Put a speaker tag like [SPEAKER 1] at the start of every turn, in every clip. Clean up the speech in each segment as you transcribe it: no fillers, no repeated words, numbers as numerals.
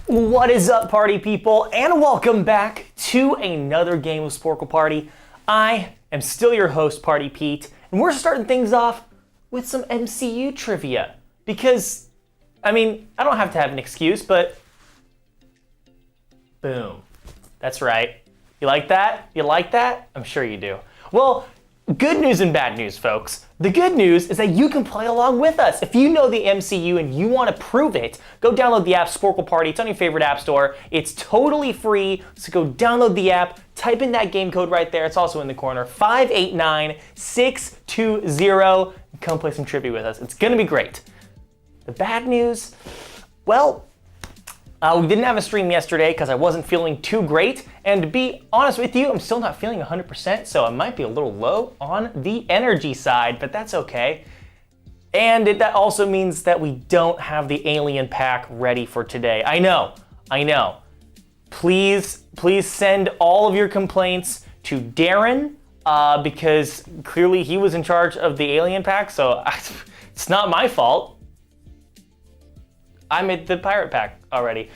[SPEAKER 1] What is up, party people, and welcome back to another game of Sporcle Party. I am still your host, Party Pete, and we're starting things off with some MCU trivia. Because, I don't have to have an excuse, but boom. That's right. You like that? You like that? I'm sure you do. Well, good news and bad news, folks. The good news is that you can play along with us. If you know the MCU and you want to prove it, go download the app Sporcle Party. It's on your favorite app store. It's totally free, so go download the app, type in that game code right there. It's also in the corner, 589620, and come play some trivia with us. It's going to be great. The bad news, well, we didn't have a stream yesterday because I wasn't feeling too great, and to be honest with you, I'm still not feeling 100%, so I might be a little low on the energy side, but that's okay. And that also means that we don't have the alien pack ready for today. I know. Please send all of your complaints to Darren, because clearly he was in charge of the alien pack, so it's not my fault. I made the pirate pack already.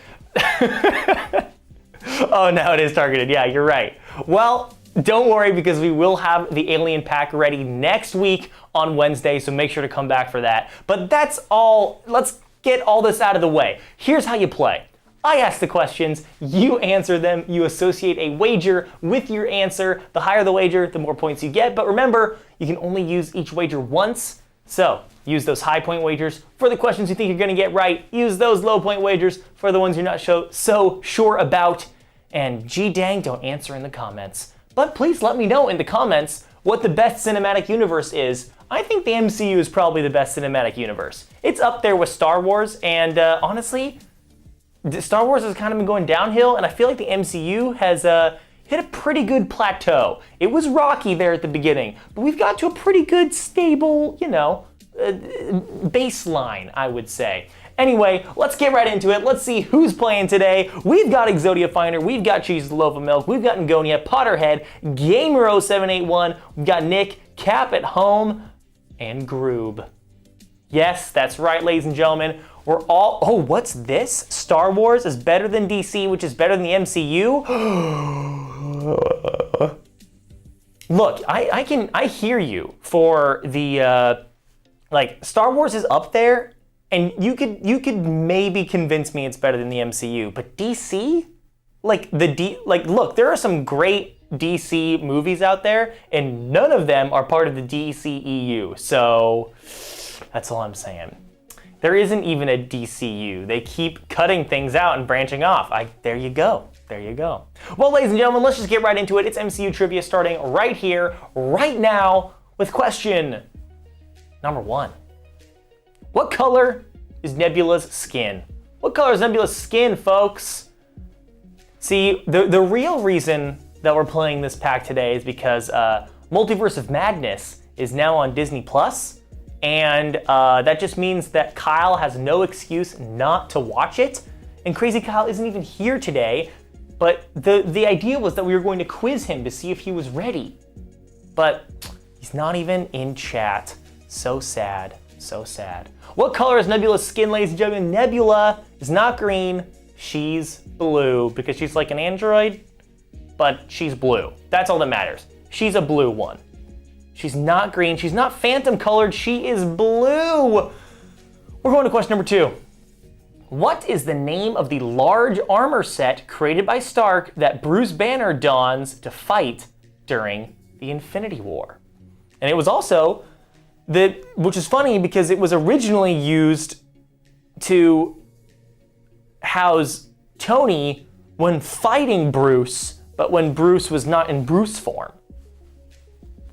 [SPEAKER 1] Oh, now it is targeted. Yeah, you're right. Well, don't worry because we will have the alien pack ready next week on Wednesday, so make sure to come back for that. But that's all. Let's get all this out of the way. Here's how you play. I ask the questions, you answer them, you associate a wager with your answer. The higher the wager, the more points you get. But remember, you can only use each wager once. So use those high point wagers for the questions you think you're going to get right. Use those low point wagers for the ones you're not so sure about. And gee-dang, don't answer in the comments. But please let me know in the comments what the best cinematic universe is. I think the MCU is probably the best cinematic universe. It's up there with Star Wars, and honestly, Star Wars has kind of been going downhill, and I feel like the MCU has hit a pretty good plateau. It was rocky there at the beginning, but we've got to a pretty good, stable, baseline, I would say. Anyway, let's get right into it. Let's see who's playing today. We've got Exodia Finder, we've got Cheese the Loaf of Milk, we've got Ngonia, Potterhead, Gamer0781, we've got Nick, Cap at Home, and Groob. Yes, that's right, ladies and gentlemen. We're all, oh, what's this? Star Wars is better than DC, which is better than the MCU? Look, I hear you for the, Star Wars is up there, and you could maybe convince me it's better than the MCU, but DC? Look, there are some great DC movies out there, and none of them are part of the DCEU, so that's all I'm saying. There isn't even a DCU. They keep cutting things out and branching off. There you go. Well, ladies and gentlemen, let's just get right into it. It's MCU trivia starting right here, right now, with question number 1. What color is Nebula's skin? What color is Nebula's skin, folks? See, the real reason that we're playing this pack today is because Multiverse of Madness is now on Disney+. And that just means that Kyle has no excuse not to watch it. And Crazy Kyle isn't even here today, but the idea was that we were going to quiz him to see if he was ready. But he's not even in chat. So sad, so sad. What color is Nebula's skin, ladies and gentlemen? Nebula is not green, she's blue, because she's like an android, but she's blue. That's all that matters. She's a blue one. She's not green, she's not phantom colored, she is blue. We're going to question number 2. What is the name of the large armor set created by Stark that Bruce Banner dons to fight during the Infinity War? And it was also, which is funny because it was originally used to house Tony when fighting Bruce, but when Bruce was not in Bruce form.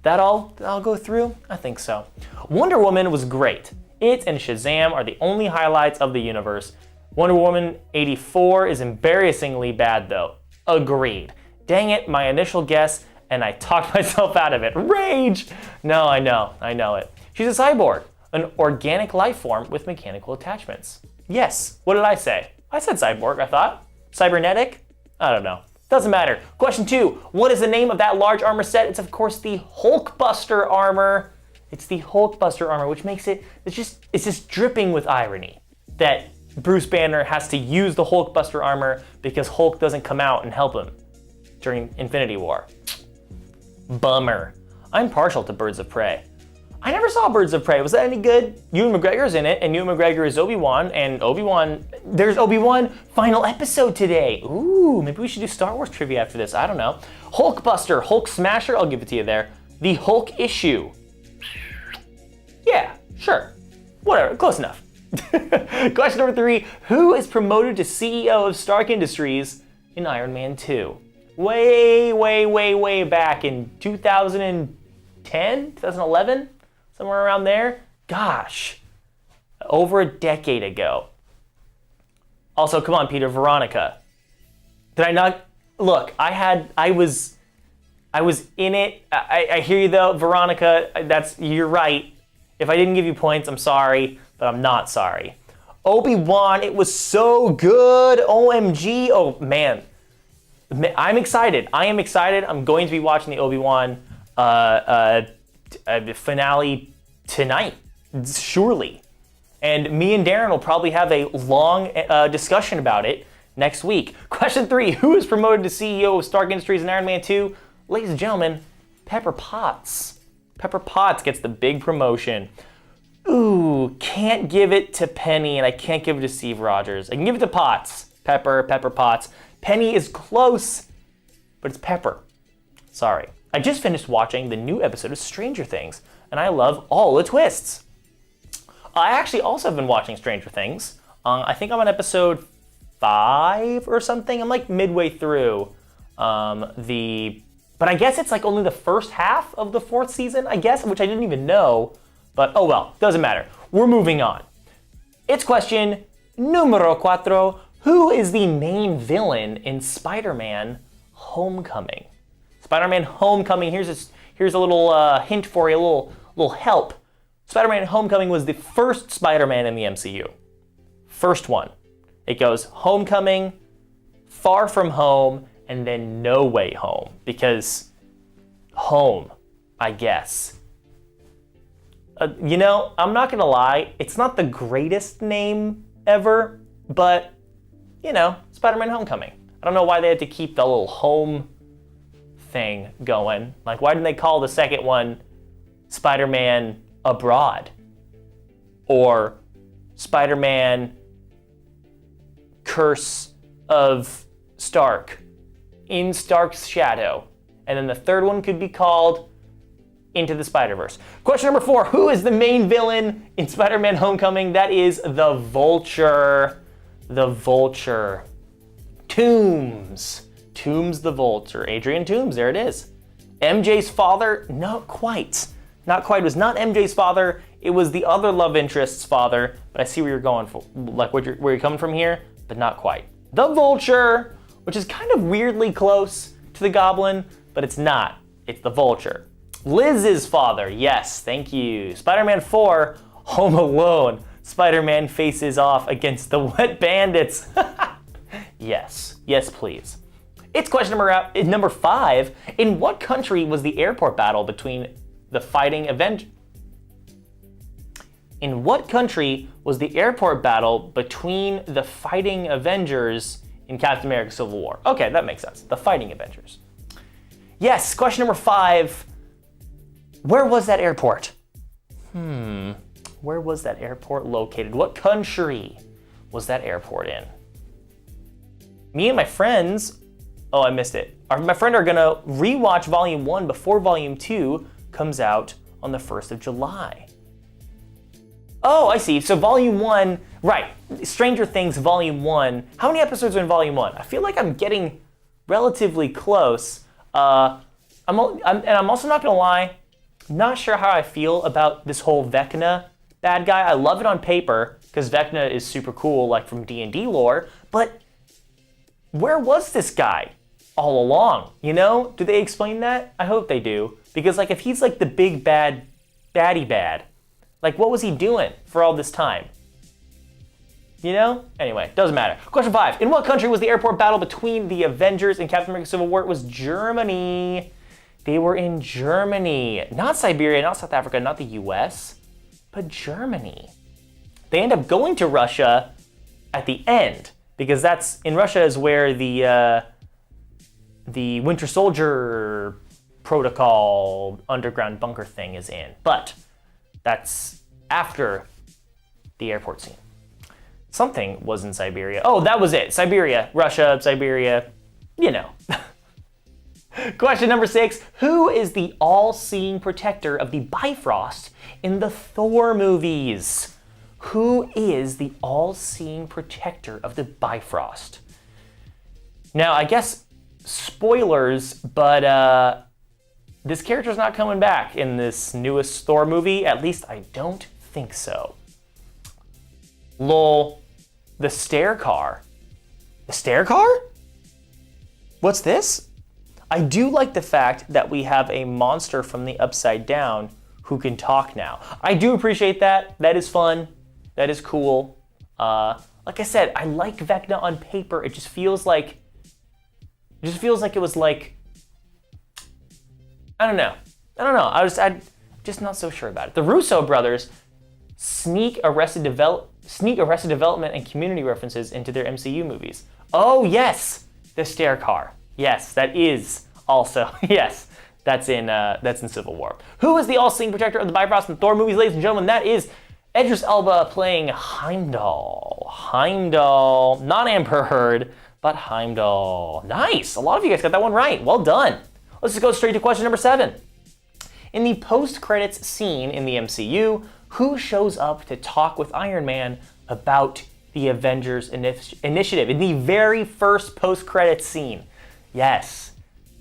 [SPEAKER 1] That all go through? I think so. Wonder Woman was great. It and Shazam are the only highlights of the universe. Wonder Woman 84 is embarrassingly bad though. Agreed. Dang it, my initial guess, and I talked myself out of it. Rage! No, I know it. She's a cyborg, an organic life form with mechanical attachments. Yes, what did I say? I said cyborg, I thought. Cybernetic? I don't know. Doesn't matter. Question 2, what is the name of that large armor set? It's of course the Hulkbuster armor. It's the Hulkbuster armor, which makes it's just dripping with irony that Bruce Banner has to use the Hulkbuster armor because Hulk doesn't come out and help him during Infinity War. Bummer. I'm partial to Birds of Prey. I never saw Birds of Prey. Was that any good? Ewan McGregor's in it, and Ewan McGregor is Obi-Wan, and there's Obi-Wan final episode today. Ooh, maybe we should do Star Wars trivia after this. I don't know. Hulkbuster, Hulk Smasher, I'll give it to you there. The Hulk issue. Yeah, sure. Whatever, close enough. Question number 3, who is promoted to CEO of Stark Industries in Iron Man 2? Way back in 2010, 2011? Somewhere around there? Gosh, over a decade ago. Also, come on, Peter, Veronica. Did I not? Look, I was in it. I hear you though, Veronica, you're right. If I didn't give you points, I'm sorry, but I'm not sorry. Obi-Wan, it was so good, OMG, oh man. I'm excited, I am excited. I'm going to be watching the Obi-Wan finale tonight, surely. And me and Darren will probably have a long discussion about it next week. Question 3, who is promoted to CEO of Stark Industries in Iron Man 2? Ladies and gentlemen, Pepper Potts. Pepper Potts gets the big promotion. Ooh, can't give it to Penny, and I can't give it to Steve Rogers. I can give it to Potts. Pepper Potts. Penny is close, but it's Pepper. Sorry. I just finished watching the new episode of Stranger Things, and I love all the twists. I actually also have been watching Stranger Things. I think I'm on episode 5 or something. I'm like midway through but I guess it's like only the first half of the 4th season, I guess, which I didn't even know. But oh well, doesn't matter. We're moving on. It's question numero 4. Who is the main villain in Spider-Man Homecoming? Spider-Man Homecoming, here's a little hint for you, a little help. Spider-Man Homecoming was the first Spider-Man in the MCU. First one. It goes Homecoming, Far From Home, and then No Way Home, because home, I guess. I'm not gonna lie, it's not the greatest name ever, but, Spider-Man Homecoming. I don't know why they had to keep the little home thing going. Like, why didn't they call the second one Spider-Man Abroad? Or Spider-Man Curse of Stark, In Stark's Shadow. And then the third one could be called Into the Spider-Verse. Question number 4, who is the main villain in Spider-Man Homecoming? That is the Vulture. The Vulture. Toomes the Vulture. Adrian Toomes, there it is. MJ's father? Not quite. Not quite. It was not MJ's father. It was the other love interest's father. But I see where you're going for, like where you're coming from here, but not quite. The Vulture, which is kind of weirdly close to the Goblin, but it's not. It's the Vulture. Liz's father, yes, thank you. Spider-Man 4, Home Alone. Spider-Man faces off against the Wet Bandits. Yes, please. It's question number 5. In what country was the airport battle between the fighting Avengers? In what country was the airport battle between the fighting Avengers in Captain America Civil War? Okay, that makes sense. The fighting Avengers. Yes, question number 5. Where was that airport? Where was that airport located? What country was that airport in? Me and my friends, oh, I missed it. My friend are gonna rewatch Volume 1 before Volume 2 comes out on the 1st of July. Oh, I see. So Volume 1, right. Stranger Things Volume 1. How many episodes are in Volume 1? I feel like I'm getting relatively close. I'm also not gonna lie, not sure how I feel about this whole Vecna bad guy. I love it on paper, because Vecna is super cool, like from D&D lore, but where was this guy all along? Do they explain that? I hope they do. Because like if he's like the big bad baddie bad, like what was he doing for all this time? Anyway, doesn't matter. Question 5. In what country was the airport battle between the Avengers and Captain America Civil War? It was Germany. They were in Germany. Not Siberia, not South Africa, not the US, but Germany. They end up going to Russia, at the end, because that's in Russia is where the Winter Soldier protocol underground bunker thing is in. But that's after the airport scene. Something was in Siberia. Oh, that was it. Siberia, Russia, Siberia, you know. Question number 6. Who is the all-seeing protector of the Bifrost in the Thor movies? Who is the all-seeing protector of the Bifrost? Now, I guess spoilers, but this character's not coming back in this newest Thor movie. At least I don't think so. Lol. The stair car. The stair car? What's this? I do like the fact that we have a monster from the Upside Down who can talk now. I do appreciate that. That is fun. That is cool. Like I said, I like Vecna on paper. It just feels like it was like, I don't know. I'm just not so sure about it. The Russo brothers sneak Arrested Development and Community references into their MCU movies. Oh yes, the stair car. Yes, that is also, yes, that's in Civil War. Who is the all-seeing protector of the Bifrost in Thor movies, ladies and gentlemen? That is Idris Elba playing Heimdall. Heimdall, not Amber Heard, but Heimdall. Nice, a lot of you guys got that one right. Well done. Let's just go straight to question number 7. In the post-credits scene in the MCU, who shows up to talk with Iron Man about the Avengers initiative in the very first post-credits scene? Yes.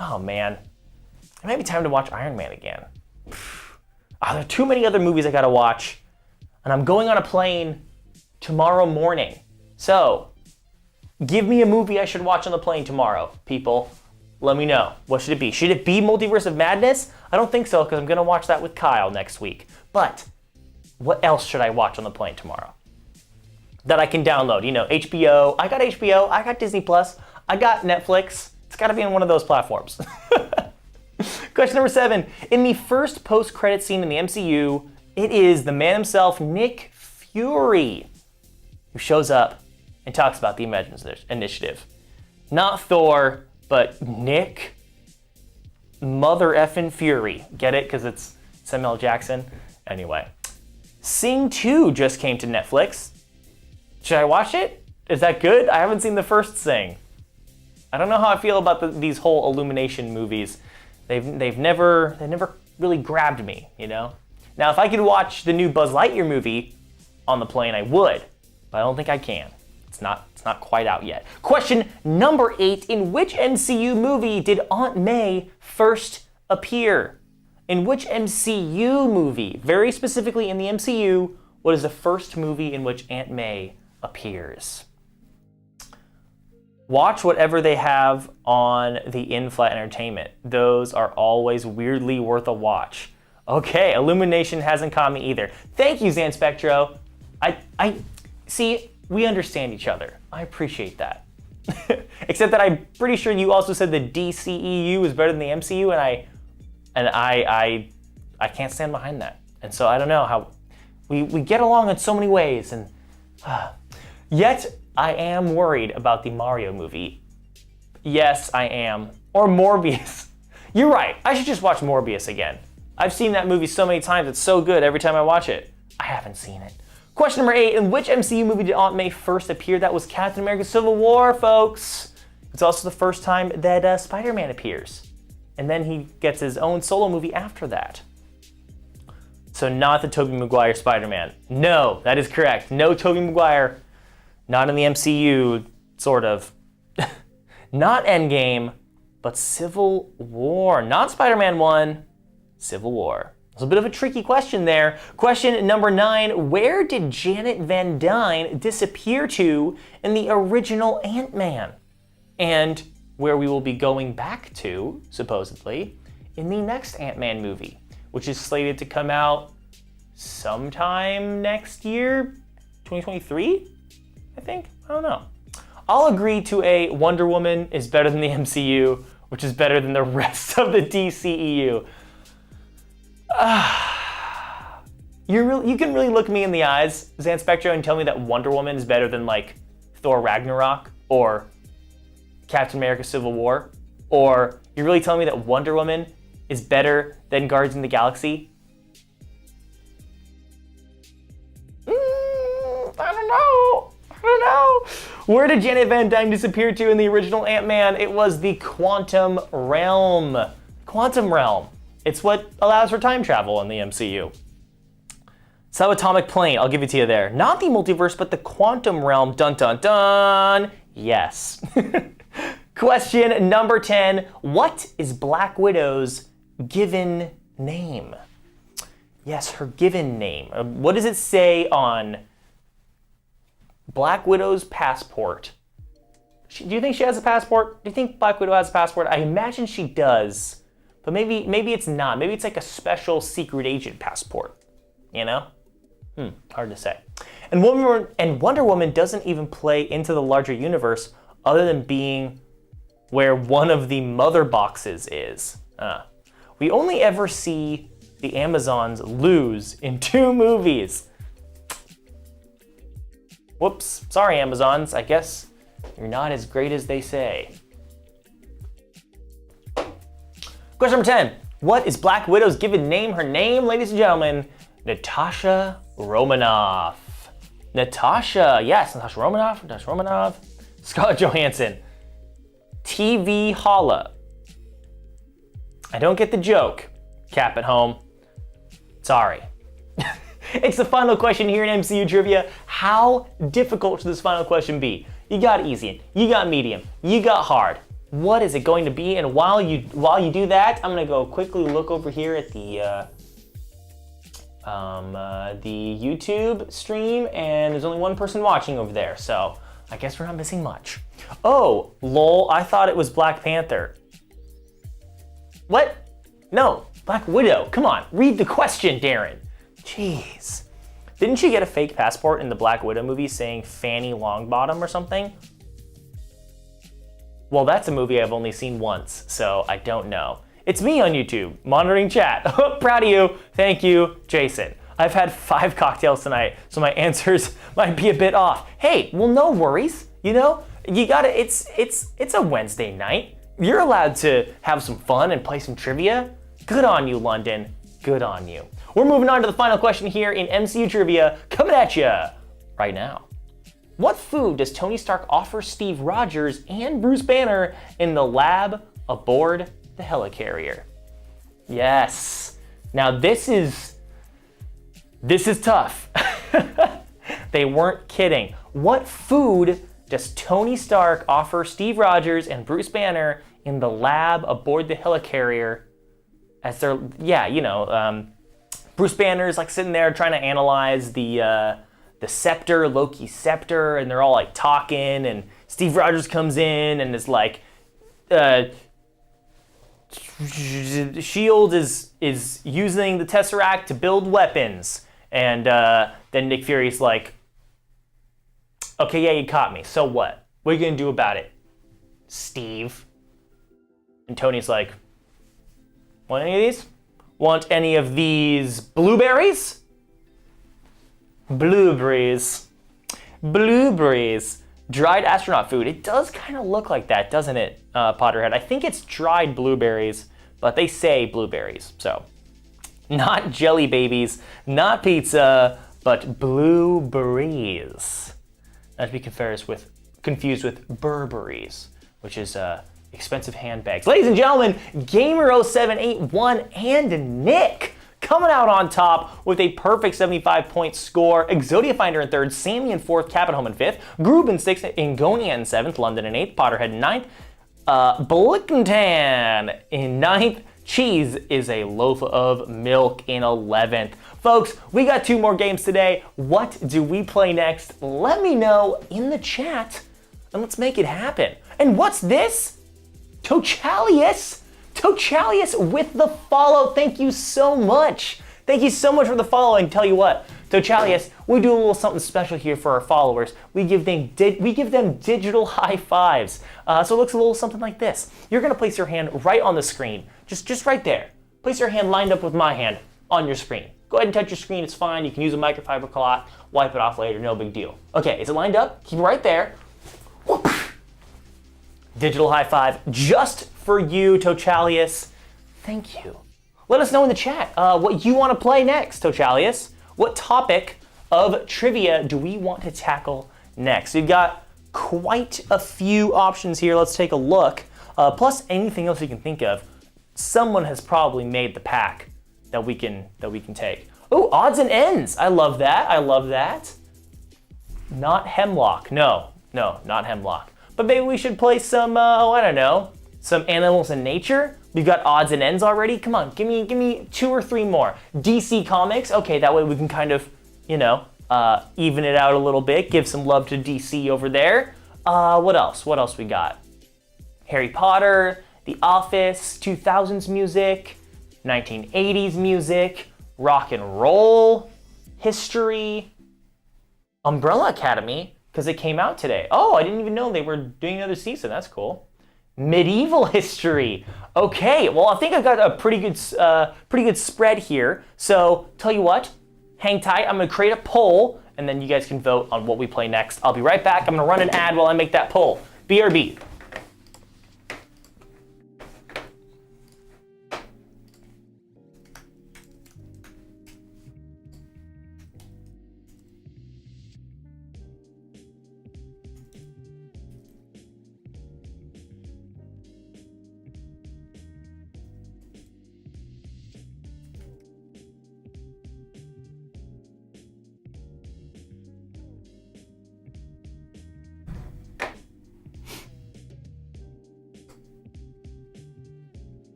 [SPEAKER 1] Oh man, it might be time to watch Iron Man again. Oh, there are too many other movies I gotta watch, and I'm going on a plane tomorrow morning. So, give me a movie I should watch on the plane tomorrow, people. Let me know. What should it be? Should it be Multiverse of Madness? I don't think so, because I'm gonna watch that with Kyle next week. But what else should I watch on the plane tomorrow that I can download? You know, HBO. I got HBO. I got Disney Plus. I got Netflix. It's got to be on one of those platforms. Question number 7. In the first post-credit scene in the MCU, it is the man himself, Nick Fury, who shows up and talks about the Avengers initiative. Not Thor, but Nick Mother effing Fury. Get it? Because it's Samuel Jackson. Anyway. Sing 2 just came to Netflix. Should I watch it? Is that good? I haven't seen the first Sing. I don't know how I feel about these whole Illumination movies. They've never really grabbed me, you know? Now, if I could watch the new Buzz Lightyear movie on the plane, I would, but I don't think I can. It's not quite out yet. Question number 8. In which MCU movie did Aunt May first appear? In which MCU movie? Very specifically in the MCU, what is the first movie in which Aunt May appears? Watch whatever they have on the in-flight entertainment. Those are always weirdly worth a watch. Okay, Illumination hasn't caught me either. Thank you, Zan Spectro. I see, we understand each other. I appreciate that. Except that I'm pretty sure you also said the DCEU is better than the MCU, and I can't stand behind that. And so I don't know how we get along in so many ways, and yet I am worried about the Mario movie. Yes, I am. Or Morbius. You're right. I should just watch Morbius again. I've seen that movie so many times. It's so good every time I watch it. I haven't seen it. Question number 8. In which MCU movie did Aunt May first appear? That was Captain America Civil War, folks. It's also the first time that Spider-Man appears. And then he gets his own solo movie after that. So not the Tobey Maguire Spider-Man. No, that is correct. No Tobey Maguire. Not in the MCU, sort of. Not Endgame, but Civil War. Not Spider-Man 1, Civil War. It's a bit of a tricky question there. Question number 9. Where did Janet Van Dyne disappear to in the original Ant-Man? And where we will be going back to, supposedly, in the next Ant-Man movie, which is slated to come out sometime next year, 2023? I think. I don't know. I'll agree to a Wonder Woman is better than the MCU, which is better than the rest of the DCEU. You can really look me in the eyes, Zan Spectro, and tell me that Wonder Woman is better than, like, Thor Ragnarok or Captain America Civil War? Or you're really telling me that Wonder Woman is better than Guardians of the Galaxy? I don't know. Where did Janet Van Dyne disappear to in the original Ant-Man? It was the Quantum Realm. Quantum Realm. It's what allows for time travel in the MCU. Subatomic plane, I'll give it to you there. Not the multiverse, but the Quantum Realm. Dun dun dun. Yes. Question number 10. What is Black Widow's given name? Yes, her given name. What does it say on Black Widow's passport? Do you think she has a passport? Do you think Black Widow has a passport? I imagine she does, but maybe it's not. Maybe it's like a special secret agent passport, you know? Hard to say. And Wonder Woman doesn't even play into the larger universe other than being where one of the mother boxes is. We only ever see the Amazons lose in 2 movies. Whoops, sorry Amazons, I guess you're not as great as they say. Question number 10. What is Black Widow's given name? Her name, ladies and gentlemen, Natasha Romanoff. Natasha, yes, Natasha Romanoff. Scarlett Johansson. TV Holla. I don't get the joke. Cap at home. Sorry. It's the final question here in MCU Trivia. How difficult should this final question be? You got easy, you got medium, you got hard. What is it going to be? And while you do that, I'm gonna go quickly look over here at the YouTube stream, and there's only one person watching over there, so I guess we're not missing much. Oh, lol, I thought it was Black Panther. What? No, Black Widow. Come on, read the question, Darren. Jeez. Didn't she get a fake passport in the Black Widow movie saying Fanny Longbottom or something? Well, that's a movie I've only seen once, so I don't know. It's me on YouTube, monitoring chat. Proud of you. Thank you, Jason. I've had 5 cocktails tonight, so my answers might be a bit off. Hey, well, no worries. You know, you gotta, it's a Wednesday night. You're allowed to have some fun and play some trivia. Good on you, London. Good on you. We're moving on to the final question here in MCU Trivia, coming at you right now. What food does Tony Stark offer Steve Rogers and Bruce Banner in the lab aboard the Helicarrier? Yes. Now this is tough. They weren't kidding. What food does Tony Stark offer Steve Rogers and Bruce Banner in the lab aboard the Helicarrier as they're, Bruce Banner's like sitting there trying to analyze the scepter, Loki's scepter, and they're all like talking, and Steve Rogers comes in and is like, S.H.I.E.L.D. is using the Tesseract to build weapons. And then Nick Fury's like, okay, yeah, you caught me. So what? What are you gonna do about it, Steve? And Tony's like, want any of these? Want any of these blueberries? Blueberries. Blueberries. Dried astronaut food. It does kind of look like that, doesn't it, Potterhead? I think it's dried blueberries, but they say blueberries. So, not jelly babies, not pizza, but blueberries. Not to be confused with Burberries, which is expensive handbags. Ladies and gentlemen, Gamer0781 and Nick coming out on top with a perfect 75-point score. Exodia Finder in 3rd, Sammy in 4th, Cap at Home in 5th, Groob in 6th, Ingonia in 7th, London in 8th, Potterhead in 9th, Blickentan in 9th, Cheese is a loaf of milk in 11th. Folks, we got 2 more games today. What do we play next? Let me know in the chat, and let's make it happen. And what's this? Tochalius with the follow. Thank you so much. Thank you so much for the follow. And tell you what, Tochalius, we do a little something special here for our followers. We give them digital high fives. So it looks a little something like this. You're gonna place your hand right on the screen, just right there. Place your hand lined up with my hand on your screen. Go ahead and touch your screen, it's fine. You can use a microfiber cloth, wipe it off later, no big deal. Okay, is it lined up? Keep it right there. Digital high five just for you, Tochalius. Thank you. Let us know in the chat what you want to play next, Tochalius. What topic of trivia do we want to tackle next? We've got quite a few options here. Let's take a look. Plus anything else you can think of. Someone has probably made the pack that we can take. Oh, odds and ends. I love that. I love that. Not Hemlock. No, not Hemlock. But maybe we should play some, I don't know, some Animals in Nature. We've got odds and ends already. Come on, give me 2 or 3 more. DC Comics. Okay, that way we can kind of, even it out a little bit. Give some love to DC over there. What else? What else we got? Harry Potter, The Office, 2000s music, 1980s music, rock and roll, history, Umbrella Academy, because it came out today. Oh, I didn't even know they were doing another season. That's cool. Medieval history. Okay, well, I think I've got a pretty good spread here. So, tell you what, hang tight. I'm gonna create a poll, and then you guys can vote on what we play next. I'll be right back. I'm gonna run an ad while I make that poll. BRB.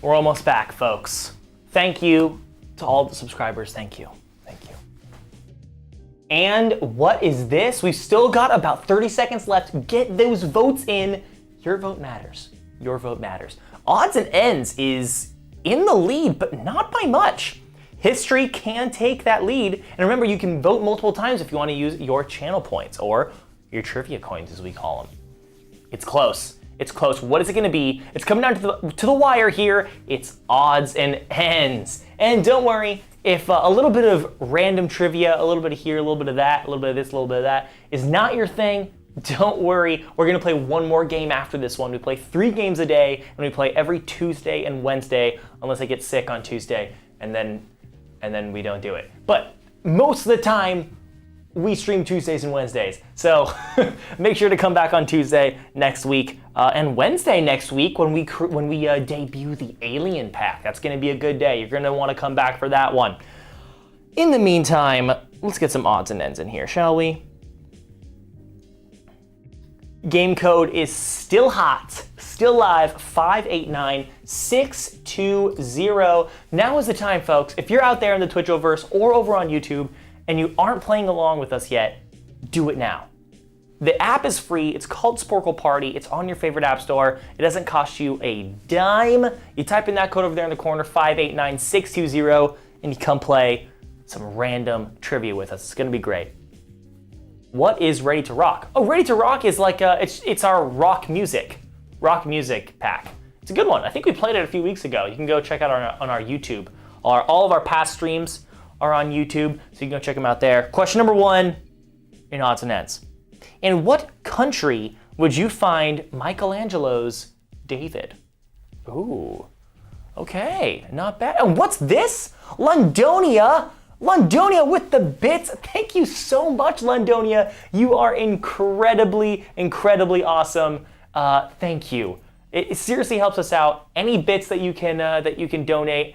[SPEAKER 1] We're almost back, folks. Thank you to all the subscribers. Thank you. Thank you. And what is this? We've still got about 30 seconds left. Get those votes in. Your vote matters. Your vote matters. Odds and ends is in the lead, but not by much. History can take that lead. And remember, you can vote multiple times if you want to use your channel points or your trivia coins, as we call them. It's close. It's close. What is it going to be? It's coming down to the wire here. It's odds and ends. And don't worry, if a little bit of random trivia, a little bit of here, a little bit of that, a little bit of this, a little bit of that is not your thing, don't worry. We're going to play one more game after this one. We play 3 games a day, and we play every Tuesday and Wednesday, unless I get sick on Tuesday, and then we don't do it. But most of the time, we stream Tuesdays and Wednesdays. So make sure to come back on Tuesday next week and Wednesday next week when we debut the Alien Pack. That's going to be a good day. You're going to want to come back for that one. In the meantime, let's get some odds and ends in here, shall we? Game code is still hot, still live, 589620. Now is the time, folks. If you're out there in the Twitchoverse or over on YouTube and you aren't playing along with us yet, do it now. The app is free. It's called Sporcle Party. It's on your favorite app store. It doesn't cost you a dime. You type in that code over there in the corner, 589620, and you come play some random trivia with us. It's gonna be great. What is Ready to Rock? Oh, Ready to Rock is like it's our rock music pack. It's a good one. I think we played it a few weeks ago. You can go check out on our YouTube. All of our past streams are on YouTube, so you can go check them out there. Question number 1 in odds and ends. In what country would you find Michelangelo's David? Ooh, okay, not bad. And what's this? Londonia with the bits. Thank you so much, Londonia. You are incredibly awesome. Thank you. It seriously helps us out. Any bits that you can donate,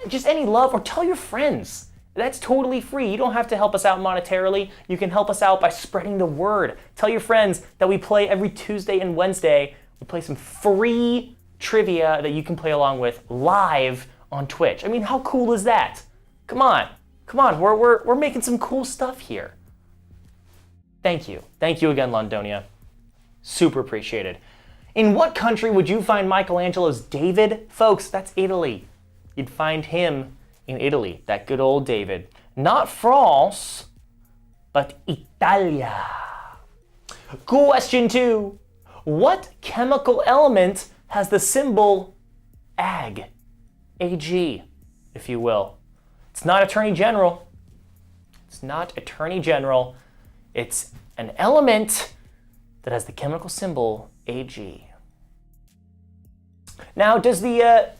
[SPEAKER 1] just any love, or tell your friends. That's totally free. You don't have to help us out monetarily. You can help us out by spreading the word. Tell your friends that we play every Tuesday and Wednesday. We play some free trivia that you can play along with live on Twitch. I mean, how cool is that? Come on. We're making some cool stuff here. Thank you again, Londonia. Super appreciated. In what country would you find Michelangelo's David? Folks, that's Italy. You'd find him in Italy, that good old David. Not France, but Italia. Question 2. What chemical element has the symbol AG? AG, if you will. It's not Attorney General. It's not Attorney General. It's an element that has the chemical symbol AG. Now, does the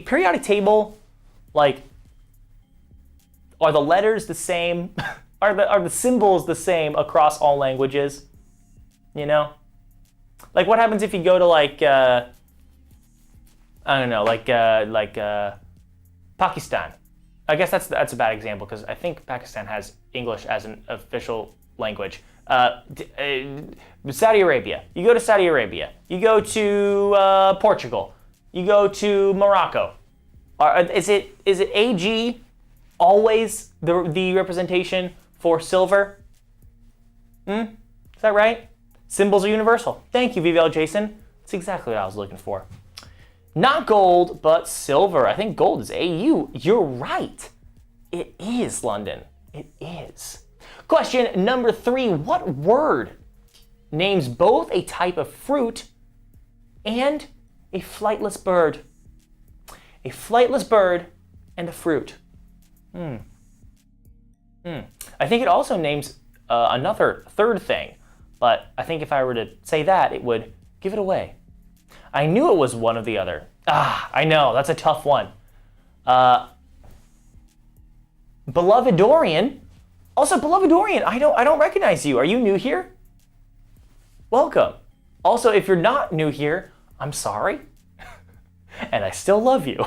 [SPEAKER 1] periodic table, like, are the letters the same? Are the symbols the same across all languages? You know, like what happens if you go to like I don't know, like Pakistan? I guess that's a bad example because I think Pakistan has English as an official language. Saudi Arabia. You go to Saudi Arabia. You go to Portugal. You go to Morocco. Is it AG always the representation for silver? Is that right? Symbols are universal. Thank you, VVL Jason. That's exactly what I was looking for. Not gold, but silver. I think gold is AU. You're right. It is, London. It is. Question number 3. What word names both a type of fruit and a flightless bird? A flightless bird and a fruit. I think it also names another third thing, but I think if I were to say that, it would give it away. I knew it was one or the other. I know, that's a tough one. Beloved Dorian. Also, Beloved Dorian, I don't recognize you. Are you new here? Welcome. Also, if you're not new here, I'm sorry. And I still love you.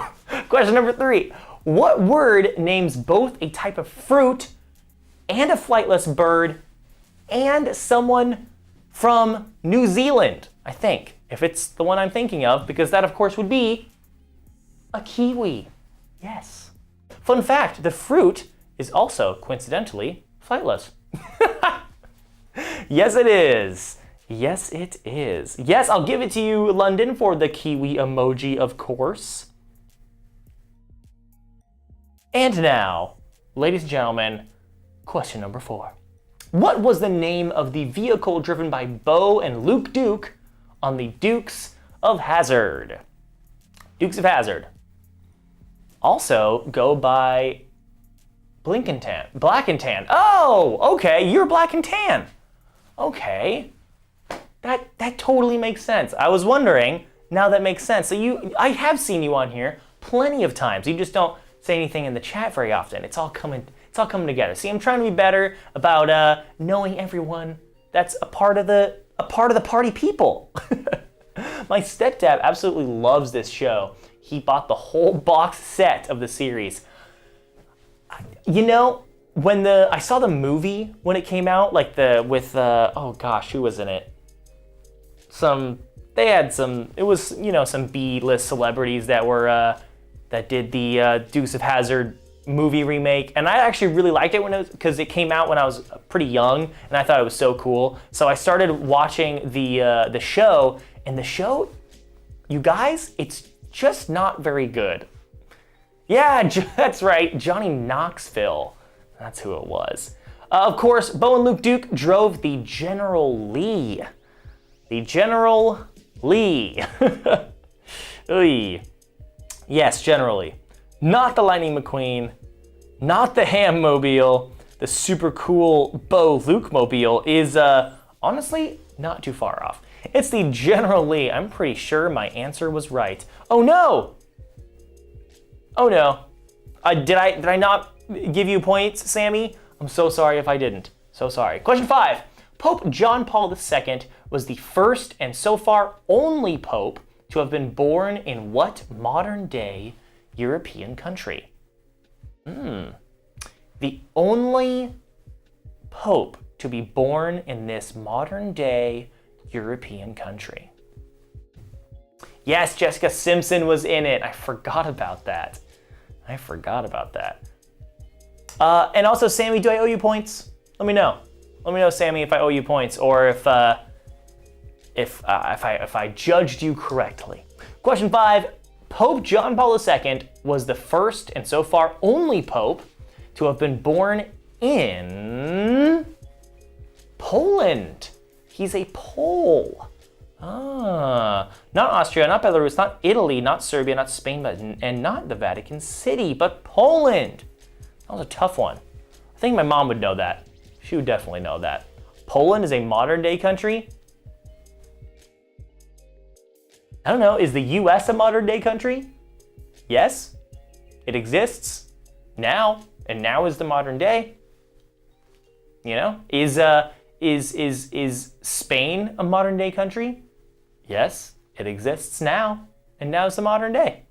[SPEAKER 1] Question number 3. What word names both a type of fruit and a flightless bird and someone from New Zealand, I think, if it's the one I'm thinking of, because that, of course, would be a kiwi. Yes. Fun fact, the fruit is also, coincidentally, flightless. Yes, it is. Yes, it is. Yes, I'll give it to you, London, for the kiwi emoji, of course. And now, ladies and gentlemen, question number 4. What was the name of the vehicle driven by Bo and Luke Duke on the Dukes of Hazzard? Dukes of Hazzard. Also go by Black and Tan. Oh, okay, you're Black and Tan. Okay, that totally makes sense. I was wondering, now that makes sense. So I have seen you on here plenty of times. You just don't say anything in the chat very often. It's all coming together. See, I'm trying to be better about knowing everyone that's a part of the party people. My stepdad absolutely loves this show. He bought the whole box set of the series. You know, when I saw the movie when it came out, like oh gosh, who was in it? It was, you know, some B-list celebrities that did the Dukes of Hazzard movie remake, and I actually really liked it because it came out when I was pretty young, and I thought it was so cool. So I started watching the show, and the show, you guys, it's just not very good. Yeah, that's right, Johnny Knoxville. That's who it was. Of course, Bo and Luke Duke drove the General Lee. The General Lee. Oy. Yes, generally. Not the Lightning McQueen, not the Ham Mobile. The super cool Bo Luke Mobile is honestly not too far off. It's the General Lee. I'm pretty sure my answer was right. Oh no! Oh no. Did I not give you points, Sammy? I'm so sorry if I didn't. So sorry. Question 5. Pope John Paul II was the first and so far only pope to have been born in what modern-day European country? The only pope to be born in this modern-day European country. Yes, Jessica Simpson was in it. I forgot about that. And also, Sammy, do I owe you points? Let me know. Let me know, Sammy, if I owe you points, or if if I judged you correctly. Question 5. Pope John Paul II was the first and so far only pope to have been born in Poland. He's a Pole. Not Austria, not Belarus, not Italy, not Serbia, not Spain, and not the Vatican City, but Poland. That was a tough one. I think my mom would know that. She would definitely know that. Poland is a modern day country. I don't know, is the US a modern day country? Yes, it exists now, and now is the modern day. You know, is Spain a modern day country? Yes, it exists now, and now is the modern day.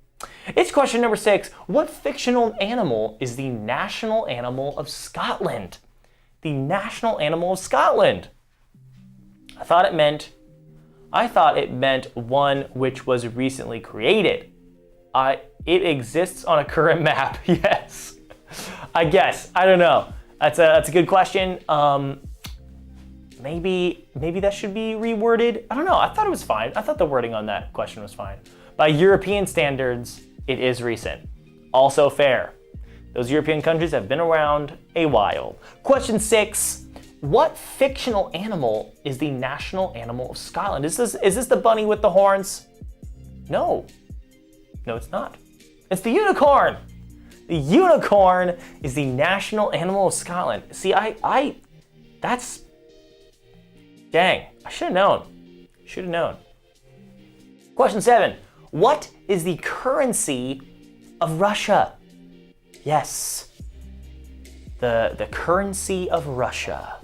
[SPEAKER 1] It's question number 6. What fictional animal is the national animal of Scotland? The national animal of Scotland. I thought it meant one which was recently created. It exists on a current map. Yes. I guess. I don't know. That's a good question. Maybe that should be reworded. I don't know. I thought it was fine. I thought the wording on that question was fine. By European standards, it is recent. Also fair. Those European countries have been around a while. Question 6. What fictional animal is the national animal of Scotland? Is this the bunny with the horns? No. No, it's not. It's the unicorn. The unicorn is the national animal of Scotland. See, that's, dang, I should have known. Should have known. Question 7. What is the currency of Russia? Yes. The currency of Russia.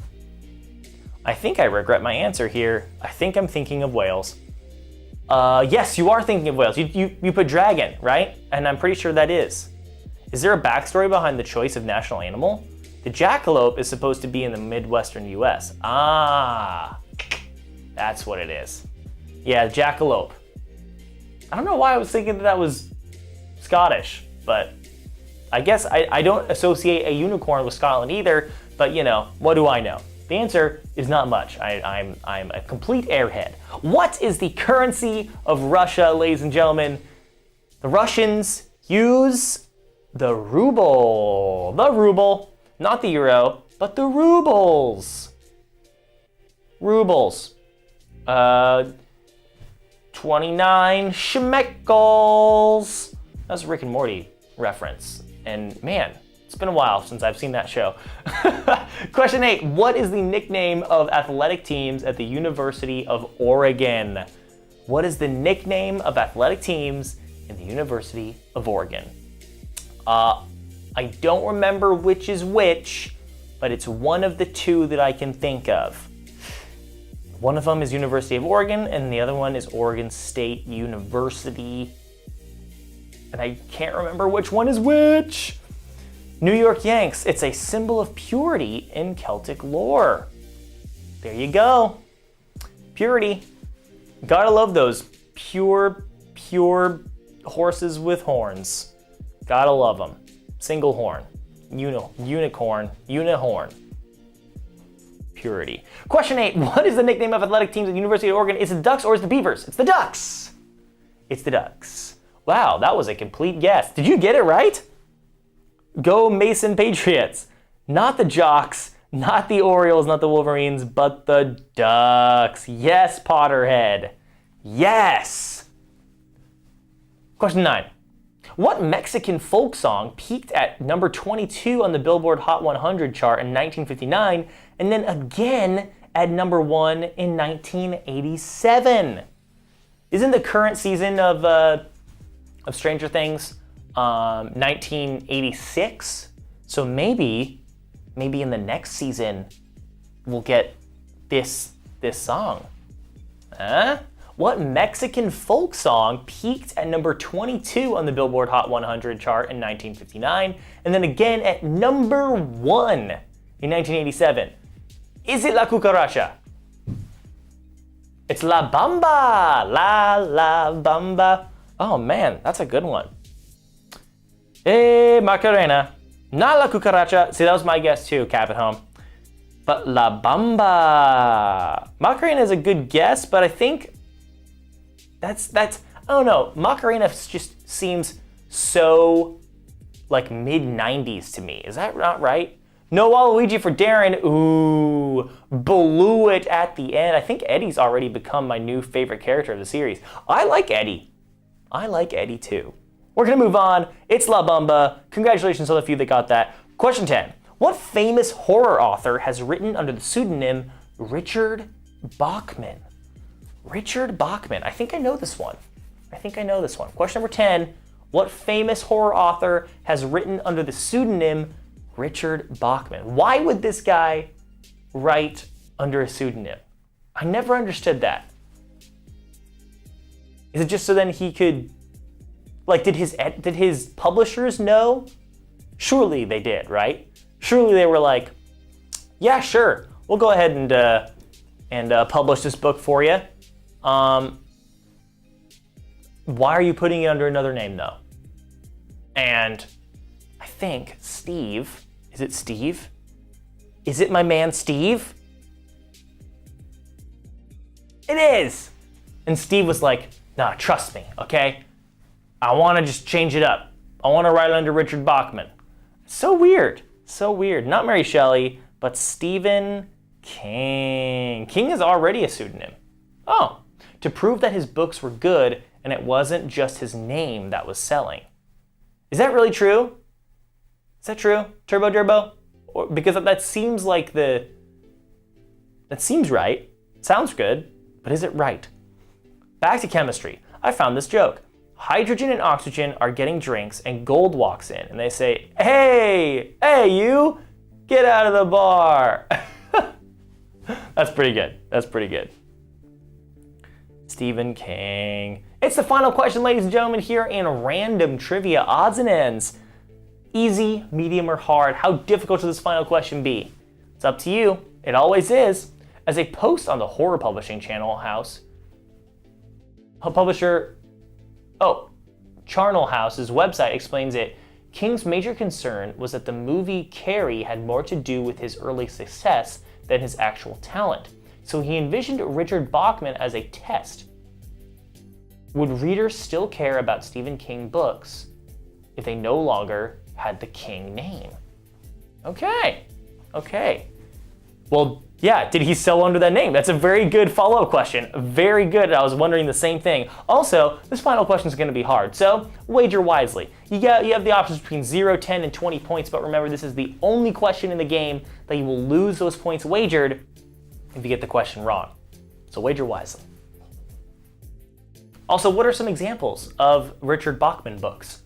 [SPEAKER 1] I think I regret my answer here. I think I'm thinking of Wales. Yes, you are thinking of Wales. You put dragon, right? And I'm pretty sure that is. Is there a backstory behind the choice of national animal? The jackalope is supposed to be in the Midwestern US. Ah, that's what it is. Yeah, jackalope. I don't know why I was thinking that was Scottish, but I guess I don't associate a unicorn with Scotland either, but you know, what do I know? The answer is not much. I'm a complete airhead. What is the currency of Russia, ladies and gentlemen? The Russians use the ruble. The ruble, not the euro, but the rubles. Rubles. 29 shekels. That's a Rick and Morty reference. And man, it's been a while since I've seen that show. Question 8. What is the nickname of athletic teams at the University of Oregon? What is the nickname of athletic teams in the University of Oregon? I don't remember which is which, but it's one of the two that I can think of. One of them is University of Oregon, and the other one is Oregon State University. And I can't remember which one is which. New York Yanks. It's a symbol of purity in Celtic lore. There you go. Purity. Gotta love those pure horses with horns. Gotta love them. Single horn. Unicorn. Unihorn. Purity. Question 8. What is the nickname of athletic teams at the University of Oregon? Is it the Ducks or is it the Beavers? It's the Ducks. It's the Ducks. Wow, that was a complete guess. Did you get it right? Go Mason Patriots. Not the Jocks, not the Orioles, not the Wolverines, but the Ducks. Yes, Potterhead. Yes. Question 9. What Mexican folk song peaked at number 22 on the Billboard Hot 100 chart in 1959 and then again at number 1 in 1987? Isn't the current season of Stranger Things 1986? So maybe in the next season we'll get this song. Huh? What Mexican folk song peaked at number 22 on the Billboard Hot 100 chart in 1959 and then again at number 1 in 1987? Is it La Cucaracha? It's La Bamba. La Bamba. Oh man, that's a good one. Macarena. Not La Cucaracha. See, that was my guess too, Cap at home. but La Bamba. Macarena is a good guess, but I think that's I don't know. Macarena just seems so like mid-90s to me. Is that not right? No Waluigi for Darren. Ooh, blew it at the end. I think Eddie's already become my new favorite character of the series. I like Eddie. I like Eddie too. We're gonna move on. It's La Bamba. Congratulations on the few that got that. Question 10. What famous horror author has written under the pseudonym Richard Bachman? Richard Bachman. I think I know this one. Question number 10. What famous horror author has written under the pseudonym Richard Bachman? Why would this guy write under a pseudonym? I never understood that. Is it just so then he could, like, did his publishers know? Surely they did, right? Surely they were like, yeah, sure, we'll go ahead and publish this book for you. Why are you putting it under another name though? And I think Steve, is it Steve? Is it my man Steve? It is. And Steve was like, nah, trust me, okay? I want to just change it up. I want to write under Richard Bachman. So weird. Not Mary Shelley, but Stephen King. King is already a pseudonym. Oh, to prove that his books were good and it wasn't just his name that was selling. Is that really true? Is that true, Turbo Durbo? Or, because that seems like that seems right. Sounds good, but is it right? Back to chemistry. I found this joke. Hydrogen and oxygen are getting drinks and Gold walks in and they say, hey, you, get out of the bar. That's pretty good. Stephen King. It's the final question, ladies and gentlemen, here in Random Trivia Odds and Ends. Easy, medium, or hard? How difficult should this final question be? It's up to you. It always is. As a post on the horror publishing channel house, Charnel House's website explains it. King's major concern was that the movie Carrie had more to do with his early success than his actual talent. So he envisioned Richard Bachman as a test. Would readers still care about Stephen King books if they no longer had the King name? Okay. Well, yeah, did he sell under that name? That's a very good follow-up question. Very good. I was wondering the same thing. Also, this final question is going to be hard, so wager wisely. You have the options between 0, 10, and 20 points, but remember, this is the only question in the game that you will lose those points wagered if you get the question wrong. So wager wisely. Also, what are some examples of Richard Bachman books?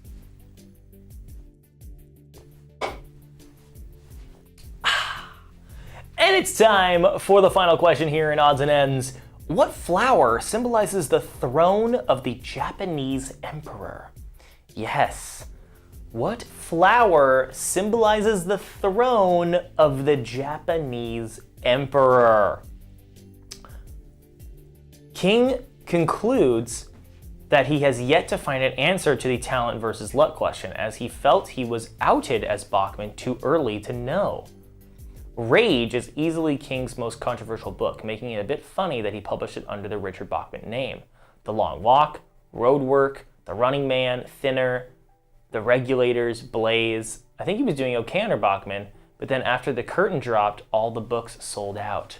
[SPEAKER 1] And it's time for the final question here in Odds and Ends. What flower symbolizes the throne of the Japanese emperor? Yes. What flower symbolizes the throne of the Japanese emperor? King concludes that he has yet to find an answer to the talent versus luck question, as he felt he was outed as Bachman too early to know. Rage is easily King's most controversial book, making it a bit funny that he published it under the Richard Bachman name. The Long Walk, Road Work, The Running Man, Thinner, The Regulators, Blaze. I think he was doing okay under Bachman, but then after the curtain dropped, all the books sold out.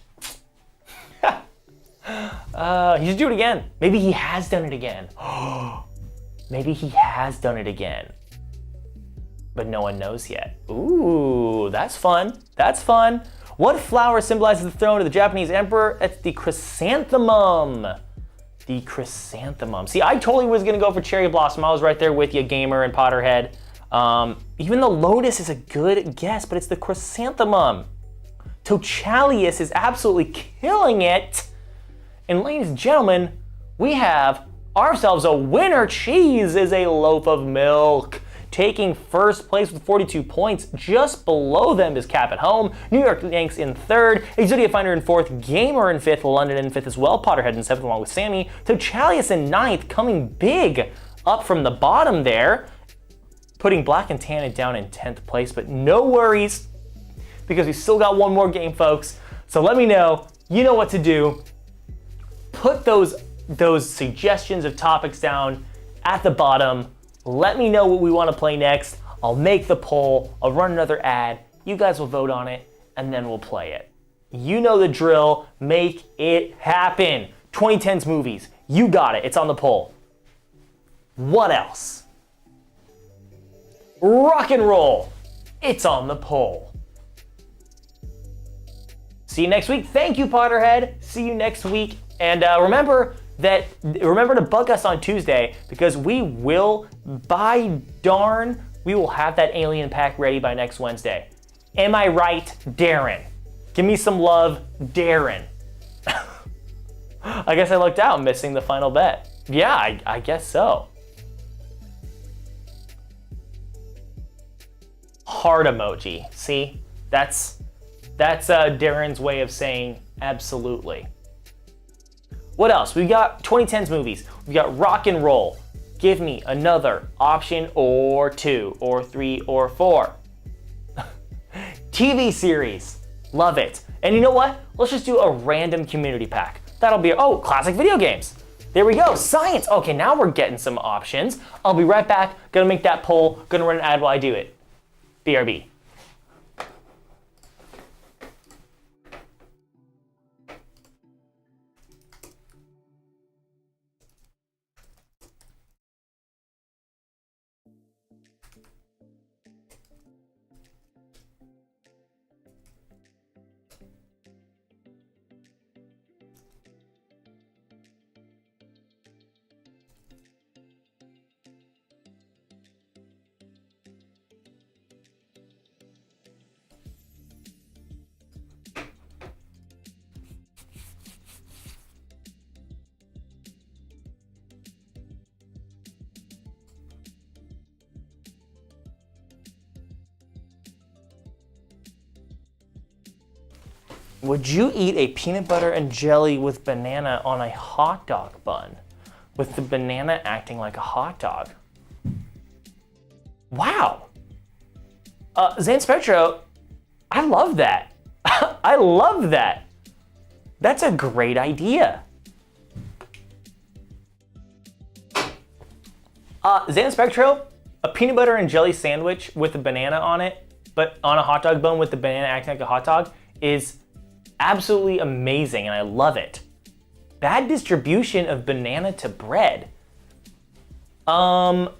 [SPEAKER 1] He should do it again. Maybe he has done it again. Maybe he has done it again. But no one knows yet. Ooh, that's fun. What flower symbolizes the throne of the Japanese emperor? It's the chrysanthemum. See, I totally was gonna go for cherry blossom. I was right there with you, gamer and Potterhead. Even the lotus is a good guess, but it's the chrysanthemum. Tochalius is absolutely killing it. And ladies and gentlemen, we have ourselves a winner. Cheese is a loaf of milk. Taking first place with 42 points. Just below them is Cap at Home, New York Yanks in third, Exodia Finder in fourth, Gamer in fifth, London in fifth as well, Potterhead in seventh along with Sammy, Tochalius in ninth, coming big up from the bottom there, putting Black and Tannin down in 10th place, but no worries, because we still got one more game, folks. So let me know. You know what to do. Put those suggestions of topics down at the bottom. Let me know what we want to play next. I'll make the poll. I'll run another ad. You guys will vote on it, and then we'll play it. You know the drill. Make it happen. 2010s movies. You got it. It's on the poll. What else? Rock and roll. It's on the poll. See you next week. Thank you, Potterhead. See you next week. And remember to bug us on Tuesday, because we will, by darn, we will have that alien pack ready by next Wednesday. Am I right, Darren? Give me some love, Darren. I guess I lucked out missing the final bet. Yeah, I guess so. Heart emoji. See? That's Darren's way of saying absolutely. What else? We got 2010s movies. We got rock and roll. Give me another option or 2 or 3 or 4. TV series. Love it. And you know what? Let's just do a random community pack. That'll be, classic video games. There we go. Science. Okay, now we're getting some options. I'll be right back. Gonna make that poll. Gonna run an ad while I do it. BRB. Would you eat a peanut butter and jelly with banana on a hot dog bun, with the banana acting like a hot dog? Wow. Zan Spectro, I love that. I love that. That's a great idea. Zan Spectro, a peanut butter and jelly sandwich with a banana on it, but on a hot dog bun with the banana acting like a hot dog, is absolutely amazing, and I love it. Bad distribution of banana to bread. No,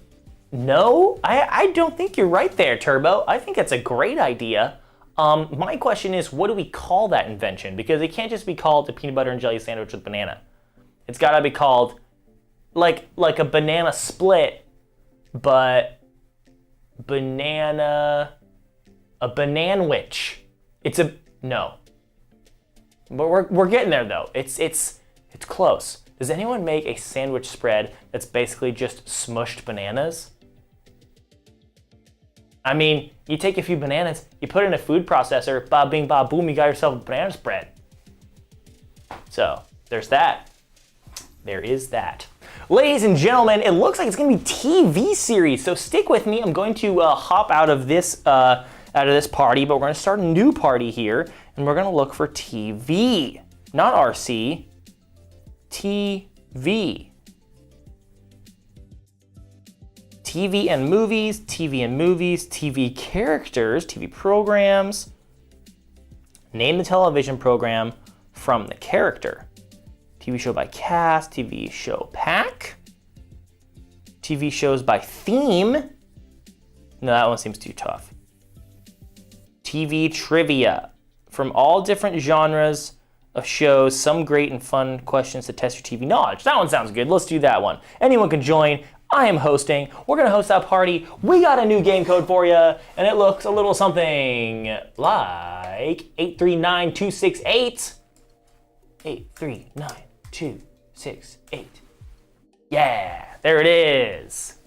[SPEAKER 1] I don't think you're right there, Turbo. I think that's a great idea. My question is, what do we call that invention? Because it can't just be called a peanut butter and jelly sandwich with banana. It's gotta be called like a banana split, but a bananwich. No. But we're getting there though. It's close. Does anyone make a sandwich spread that's basically just smushed bananas? I mean, you take a few bananas, you put it in a food processor, ba bing ba boom, you got yourself a banana spread. So there's that. There is that. Ladies and gentlemen, it looks like it's gonna be TV series, so stick with me. I'm going to hop out of this party, but we're gonna start a new party here, and we're gonna look for TV, not RC, TV. TV and movies, TV characters, TV programs. Name the television program from the character. TV show by cast, TV show pack. TV shows by theme. No, that one seems too tough. TV trivia. From all different genres of shows, some great and fun questions to test your TV knowledge. That one sounds good. Let's do that one. Anyone can join. I am hosting. We're gonna host that party. We got a new game code for you, and it looks a little something like 839268. 839268. Yeah, there it is.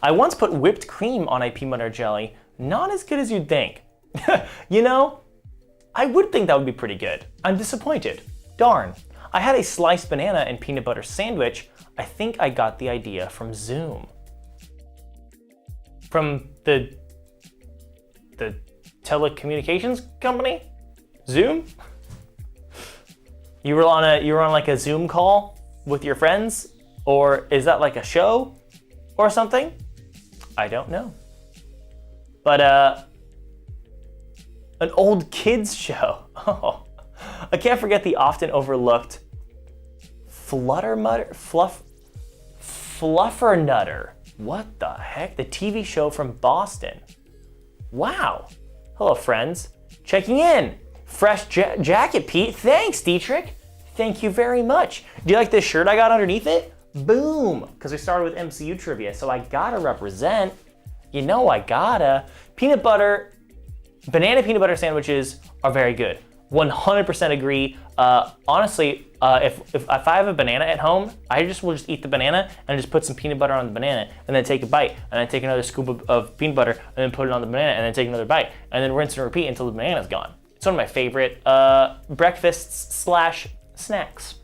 [SPEAKER 1] I once put whipped cream on a peanut butter jelly. Not as good as you'd think. You know, I would think that would be pretty good. I'm disappointed. Darn. I had a sliced banana and peanut butter sandwich. I think I got the idea from Zoom. From the telecommunications company? Zoom? You were on like a Zoom call with your friends? Or is that like a show or something? I don't know. But an old kids show. Oh, I can't forget the often overlooked Fluffernutter. What the heck? The TV show from Boston. Wow. Hello, friends. Checking in. Fresh jacket, Pete. Thanks, Dietrich. Thank you very much. Do you like this shirt I got underneath it? Boom. Because we started with MCU Trivia, so I gotta represent. You know I gotta. Banana peanut butter sandwiches are very good. 100% agree. Honestly, if I have a banana at home, I will just eat the banana and just put some peanut butter on the banana and then take a bite and then take another scoop of peanut butter and then put it on the banana and then take another bite and then rinse and repeat until the banana's gone. It's one of my favorite breakfasts / snacks.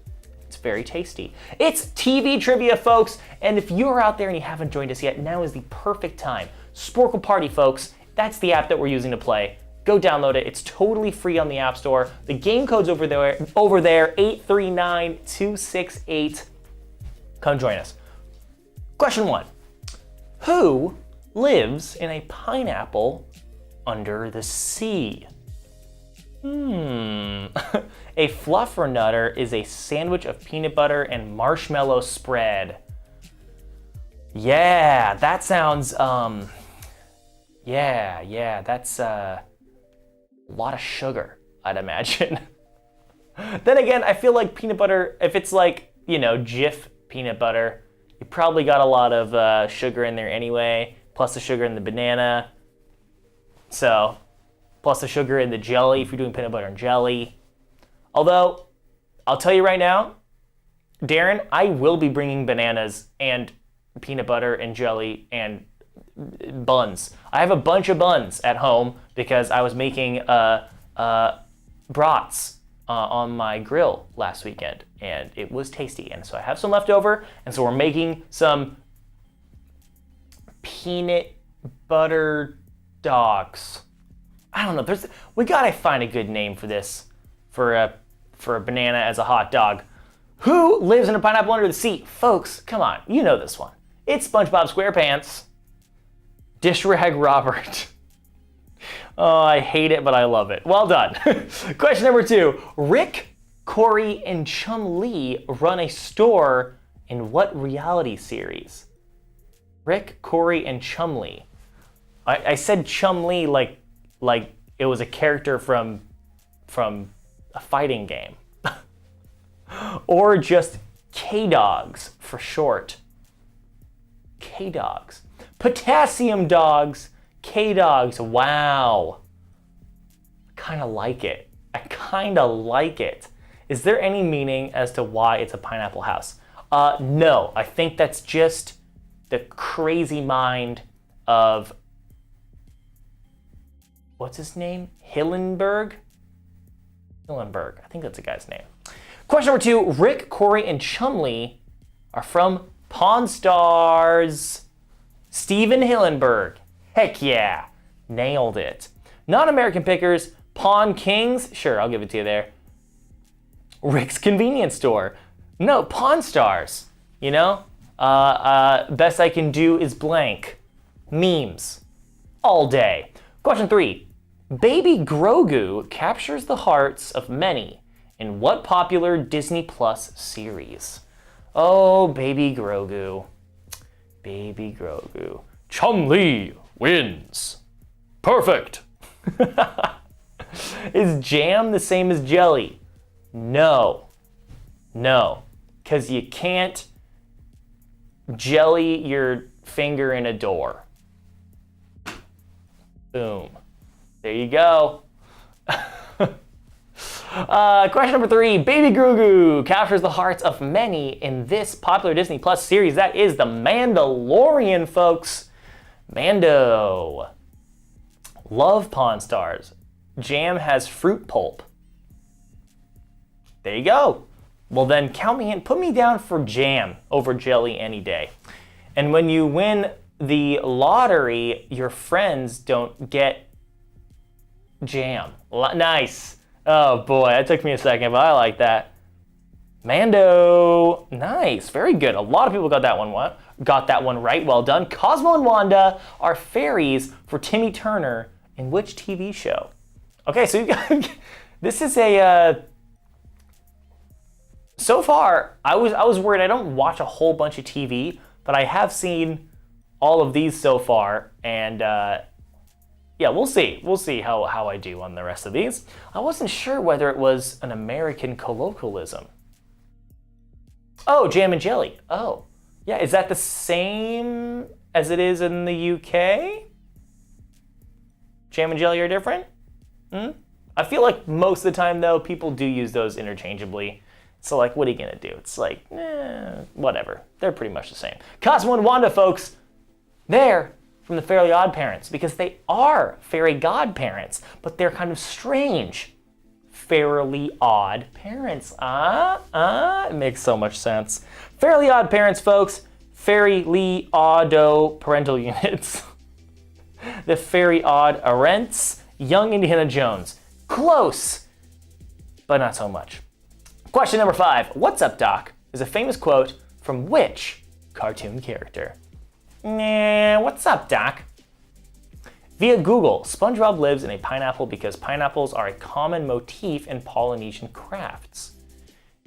[SPEAKER 1] It's very tasty. It's TV trivia, folks, and if you're out there and you haven't joined us yet, now is the perfect time. Sporcle Party, folks. That's the app that we're using to play. Go download it. It's totally free on the App Store. The game code's over there, 839268. Come join us. Question 1. Who lives in a pineapple under the sea? A fluffernutter is a sandwich of peanut butter and marshmallow spread. Yeah, that sounds, yeah, that's a lot of sugar, I'd imagine. Then again, I feel like peanut butter, if it's like, Jif peanut butter, you probably got a lot of sugar in there anyway, plus the sugar in the banana. So, plus the sugar in the jelly if you're doing peanut butter and jelly. Although, I'll tell you right now, Darren, I will be bringing bananas and peanut butter and jelly and buns. I have a bunch of buns at home because I was making brats on my grill last weekend and it was tasty, and so I have some left over, and so we're making some peanut butter dogs. I don't know, we gotta find a good name for this, for a banana as a hot dog. Who lives in a pineapple under the sea? Folks, come on, you know this one. It's SpongeBob SquarePants. Dish Rag Robert. Oh, I hate it, but I love it. Well done. Question number 2. Rick, Corey, and Chum-Li run a store in what reality series? Rick, Corey, and Chum-Li. I said Chum-Li like it was a character from a fighting game. Or just K-Dogs for short. K-Dogs. Potassium dogs, K-Dogs, wow. I kinda like it. Is there any meaning as to why it's a pineapple house? No, I think that's just the crazy mind of, what's his name? Hillenberg, I think that's a guy's name. Question number 2, Rick, Corey, and Chum-Li are from Pawn Stars. Steven Hillenberg. Heck yeah. Nailed it. Non-American pickers, Pawn Kings. Sure, I'll give it to you there. Rick's Convenience Store. No, Pawn Stars. Best I can do is blank. Memes. All day. Question 3. Baby Grogu captures the hearts of many in what popular Disney Plus series? Oh, Baby Grogu. Baby Grogu. Chum-Li wins. Perfect. Is jam the same as jelly? No. Because you can't jelly your finger in a door. Boom. There you go. Question number 3. Baby Grogu captures the hearts of many in this popular Disney Plus series. That is The Mandalorian, folks. Mando. Love Pawn Stars. Jam has fruit pulp. There you go. Well then, count me in. Put me down for jam over jelly any day. And when you win the lottery, your friends don't get Jam. Nice. Oh boy, that took me a second, but I like that. Mando. Nice. Very good. A lot of people got that one right. Well done. Cosmo and Wanda are fairies for Timmy Turner in which TV show? Okay, so you got, this is a. So far, I was worried. I don't watch a whole bunch of TV, but I have seen all of these so far, and yeah, we'll see. We'll see how I do on the rest of these. I wasn't sure whether it was an American colloquialism. Oh, jam and jelly. Oh, yeah. Is that the same as it is in the UK? Jam and jelly are different? I feel like most of the time, though, people do use those interchangeably. So, like, what are you going to do? It's like, whatever. They're pretty much the same. Cosmo and Wanda, folks, they're from the Fairly Odd Parents because they are fairy godparents, but they're kind of strange. Fairly Odd Parents. It makes so much sense. Fairly Odd Parents, folks. Fairly Oddo parental units. The Fairy Odd Arents. Young Indiana Jones. Close, but not so much. Question number 5. What's up, Doc? Is a famous quote from which cartoon character? What's up, Doc? Via Google, SpongeBob lives in a pineapple because pineapples are a common motif in Polynesian crafts.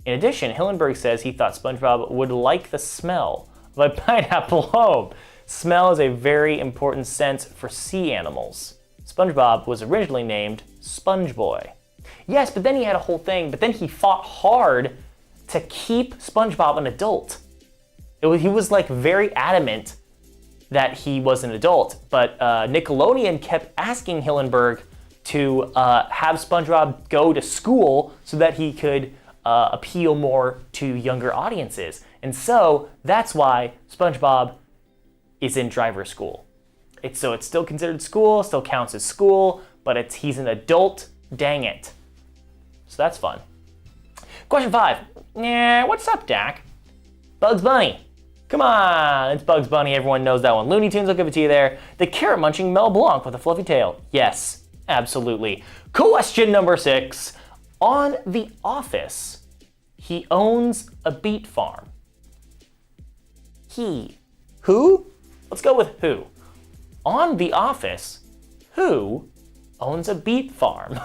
[SPEAKER 1] In addition, Hillenburg says he thought SpongeBob would like the smell of a pineapple home. Smell is a very important sense for sea animals. SpongeBob was originally named Sponge Boy. Yes, but then he had a whole thing, but then he fought hard to keep SpongeBob an adult. He was like very adamant that he was an adult, but Nickelodeon kept asking Hillenburg to have SpongeBob go to school so that he could appeal more to younger audiences. And so that's why SpongeBob is in driver school. It's still considered school, still counts as school, but he's an adult, dang it. So that's fun. Question 5. What's up, Dak? Bugs Bunny. Come on, it's Bugs Bunny, everyone knows that one. Looney Tunes, I'll give it to you there. The carrot-munching Mel Blanc with a fluffy tail. Yes, absolutely. Question number 6. On The Office, he owns a beet farm. Who? Let's go with who. On The Office, who owns a beet farm?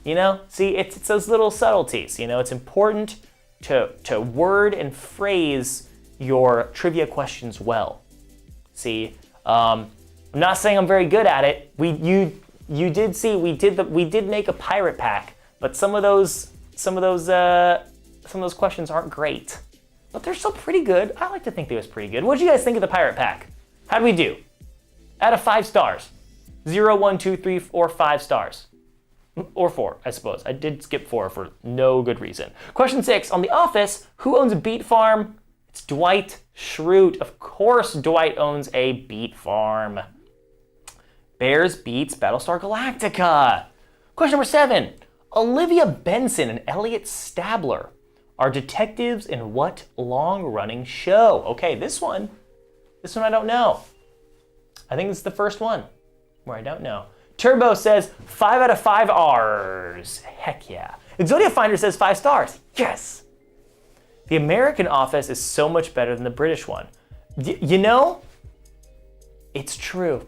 [SPEAKER 1] You know, see, it's those little subtleties. You know, it's important to word and phrase your trivia questions well. See, I'm not saying I'm very good at it. You did see we did make a pirate pack, but some of those questions aren't great. But they're still pretty good. I like to think they was pretty good. What did you guys think of the pirate pack? How'd we do? Out of 5 stars. 0, 1, 2, 3, 4, 5 stars. Or 4, I suppose. I did skip 4 for no good reason. Question 6. On The Office, who owns a beet farm? It's Dwight Schrute. Of course Dwight owns a beet farm. Bears beats Battlestar Galactica. Question number 7. Olivia Benson and Elliot Stabler are detectives in what long-running show? Okay, this one I don't know. I think it's the first one where I don't know. Turbo says 5 out of 5 R's. Heck yeah. Exodia Finder says 5 stars. Yes. The American Office is so much better than the British one. You know, it's true.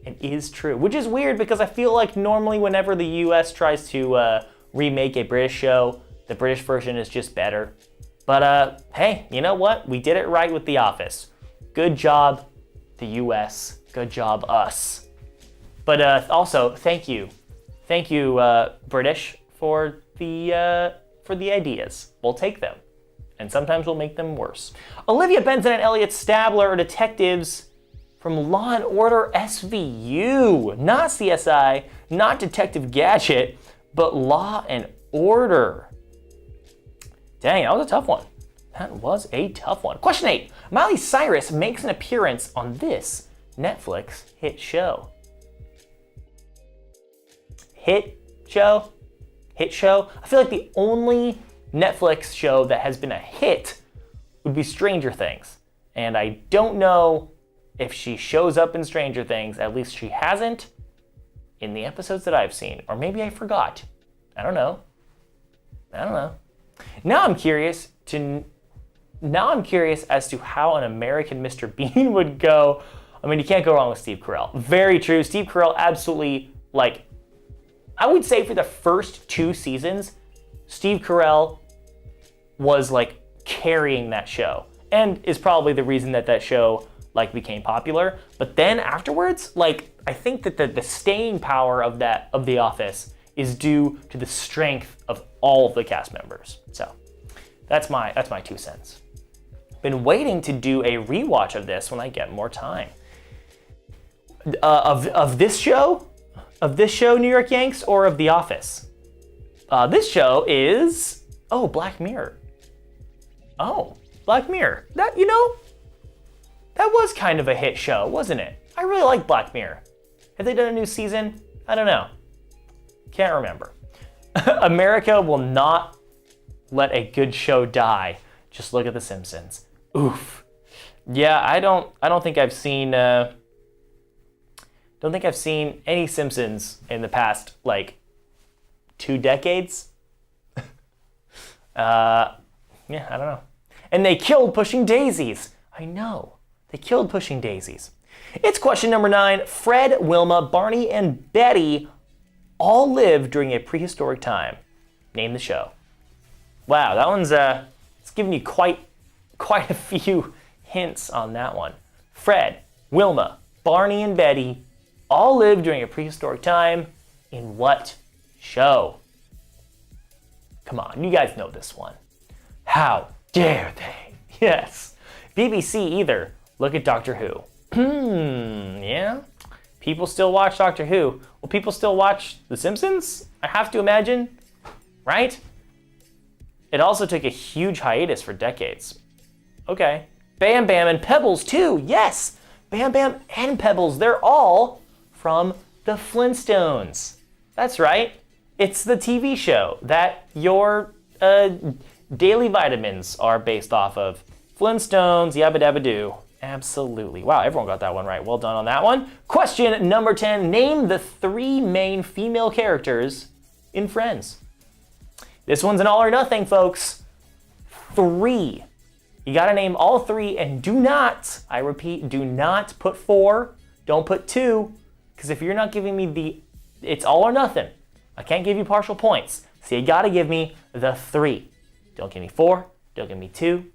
[SPEAKER 1] It is true, which is weird because I feel like normally whenever the US tries to remake a British show, the British version is just better. But hey, you know what? We did it right with The Office. Good job, the US. Good job, us. But also, thank you, British, for the ideas. We'll take them, and sometimes we'll make them worse. Olivia Benson and Elliot Stabler are detectives from Law and Order SVU, not CSI, not Detective Gadget, but Law and Order. Dang, that was a tough one. That was a tough one. Question 8. Miley Cyrus makes an appearance on this Netflix hit show. Hit show? I feel like the only Netflix show that has been a hit would be Stranger Things. And I don't know if she shows up in Stranger Things. At least she hasn't in the episodes that I've seen. Or maybe I forgot. I don't know. Now I'm curious as to how an American Mr. Bean would go. I mean, you can't go wrong with Steve Carell. Very true. Steve Carell absolutely, like, I would say for the first 2 seasons, Steve Carell was like carrying that show and is probably the reason that show like became popular. But then afterwards, like, I think that the staying power of The Office is due to the strength of all of the cast members. So that's my 2 cents. Been waiting to do a rewatch of this when I get more time. Of this show, New York Yanks, or of The Office? This show is Black Mirror. Black Mirror. That was kind of a hit show, wasn't it? I really like Black Mirror. Have they done a new season? I don't know. Can't remember. America will not let a good show die. Just look at The Simpsons. Oof. Yeah, I don't think I've seen any Simpsons in the past like 2 decades. I don't know. And they killed Pushing Daisies. I know. They killed Pushing Daisies. It's question number 9. Fred, Wilma, Barney, and Betty all lived during a prehistoric time. Name the show. Wow, that one's it's giving you quite a few hints on that one. Fred, Wilma, Barney, and Betty all lived during a prehistoric time. In what show? Come on, you guys know this one. How dare they? Yes. BBC either. Look at Doctor Who. Yeah? People still watch Doctor Who. Will people still watch The Simpsons? I have to imagine. Right? It also took a huge hiatus for decades. Okay. Bam Bam and Pebbles too. Yes! Bam Bam and Pebbles. They're all from the Flintstones. That's right. It's the TV show that your daily vitamins are based off of. Flintstones, yabba dabba doo. Absolutely. Wow, everyone got that one right. Well done on that one. Question number 10. Name the 3 main female characters in Friends. This one's an all or nothing, folks. 3. You gotta name all 3, and do not, I repeat, do not put 4. Don't put 2, because if you're not giving me it's all or nothing. I can't give you partial points. So you gotta give me the 3. Don't give me 4. Don't give me 2.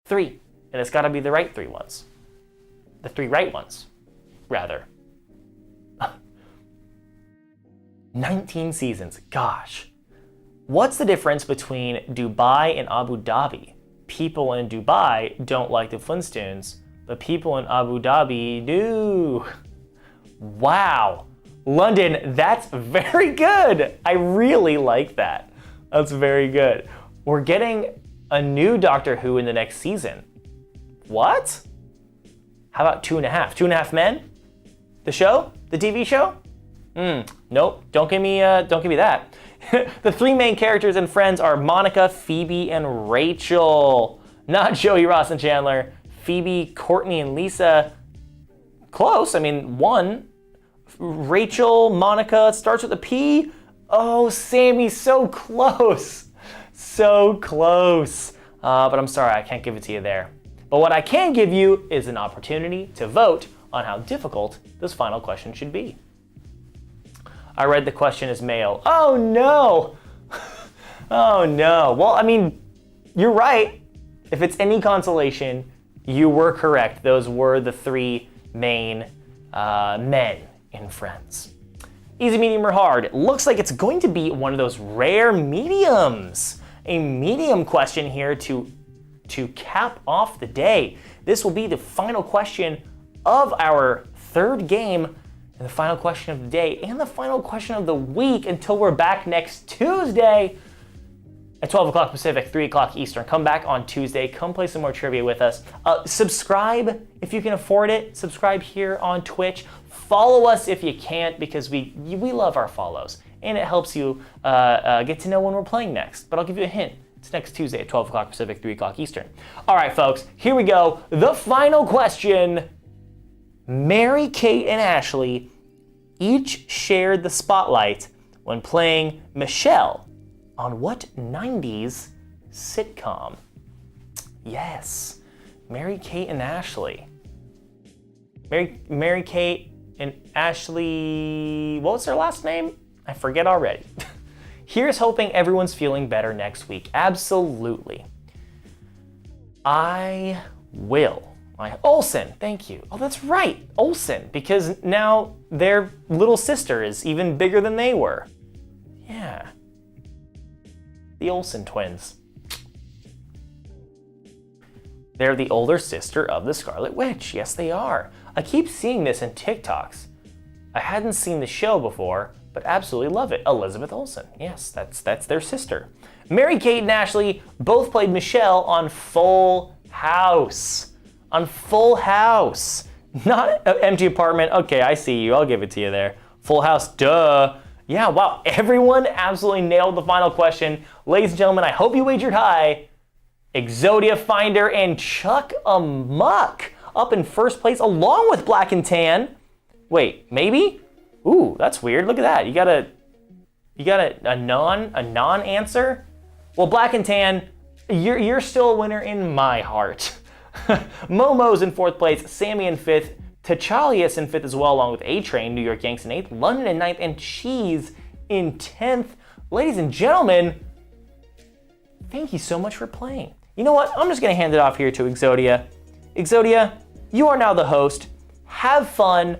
[SPEAKER 1] 3. And it's gotta be the right 3 ones. The 3 right ones, rather. 19 seasons, gosh. What's the difference between Dubai and Abu Dhabi? People in Dubai don't like the Flintstones, but people in Abu Dhabi do. Wow. London, that's very good. I really like that. That's very good. We're getting a new Doctor Who in the next season. What? How about 2.5? 2.5 Men? The show? The TV show? Nope. Don't give me that. The 3 main characters in Friends are Monica, Phoebe, and Rachel. Not Joey, Ross, and Chandler. Phoebe, Courtney, and Lisa. Close. I mean, 1. Rachel, Monica, starts with a P. Oh, Sammy, so close. So close. But I'm sorry, I can't give it to you there. But what I can give you is an opportunity to vote on how difficult this final question should be. I read the question as male. Oh no! Oh no. Well, I mean, you're right. If it's any consolation, you were correct. Those were the 3 main men in Friends. Easy, medium, or hard? It looks like it's going to be one of those rare mediums. A medium question here to cap off the day. This will be the final question of our 3rd game, and the final question of the day, and the final question of the week until we're back next Tuesday at 12 o'clock Pacific, 3 o'clock Eastern. Come back on Tuesday. Come play some more trivia with us. Subscribe if you can afford it. Subscribe here on Twitch. Follow us if you can't, because we love our follows, and it helps you get to know when we're playing next. But I'll give you a hint. It's next Tuesday at 12 o'clock Pacific, 3 o'clock Eastern. All right, folks, here we go. The final question. Mary, Kate, and Ashley each shared the spotlight when playing Michelle on what 90s sitcom? Yes, Mary, Kate, and Ashley. Mary, Kate, and Ashley, what was their last name? I forget already. Here's hoping everyone's feeling better next week. Absolutely. I will. Olsen, thank you. Oh, that's right, Olsen, because now their little sister is even bigger than they were. Yeah. The Olsen Twins. They're the older sister of the Scarlet Witch. Yes, they are. I keep seeing this in TikToks. I hadn't seen the show before, but absolutely love it. Elizabeth Olsen. Yes, that's their sister. Mary, Kate, and Ashley both played Michelle on Full House. On Full House. Not Empty Apartment. Okay, I see you. I'll give it to you there. Full House, duh. Yeah, wow. Everyone absolutely nailed the final question. Ladies and gentlemen, I hope you wagered high. Exodia Finder and Chuck Amuck up in first place along with Black and Tan. Wait, maybe? Ooh, that's weird. Look at that. You got a non-answer? Well, Black and Tan, you're still a winner in my heart. Momo's in fourth place, Sammy in fifth, T'Chalius in fifth as well, along with A-Train, New York Yanks in eighth, London in ninth, and Cheese in 10th. Ladies and gentlemen, thank you so much for playing. You know what? I'm just gonna hand it off here to Exodia. Exodia, you are now the host. Have fun.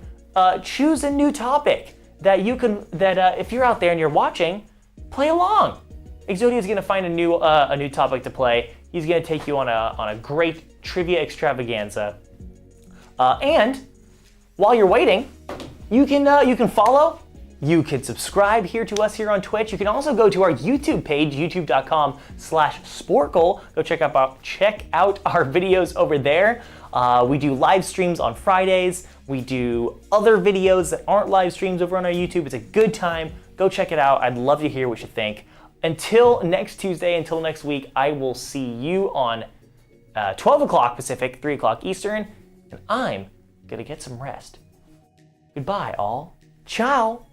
[SPEAKER 1] Choose a new topic that you can. If you're out there and you're watching, play along. Exodia is gonna find a new topic to play. He's gonna take you on a great trivia extravaganza. And while you're waiting, you can follow. You can subscribe here to us here on Twitch. You can also go to our YouTube page, youtube.com/Sporcle. Go check out our videos over there. We do live streams on Fridays. We do other videos that aren't live streams over on our YouTube. It's a good time. Go check it out. I'd love to hear what you think. Until next Tuesday, until next week, I will see you on 12 o'clock Pacific, 3 o'clock Eastern, and I'm gonna get some rest. Goodbye, all. Ciao.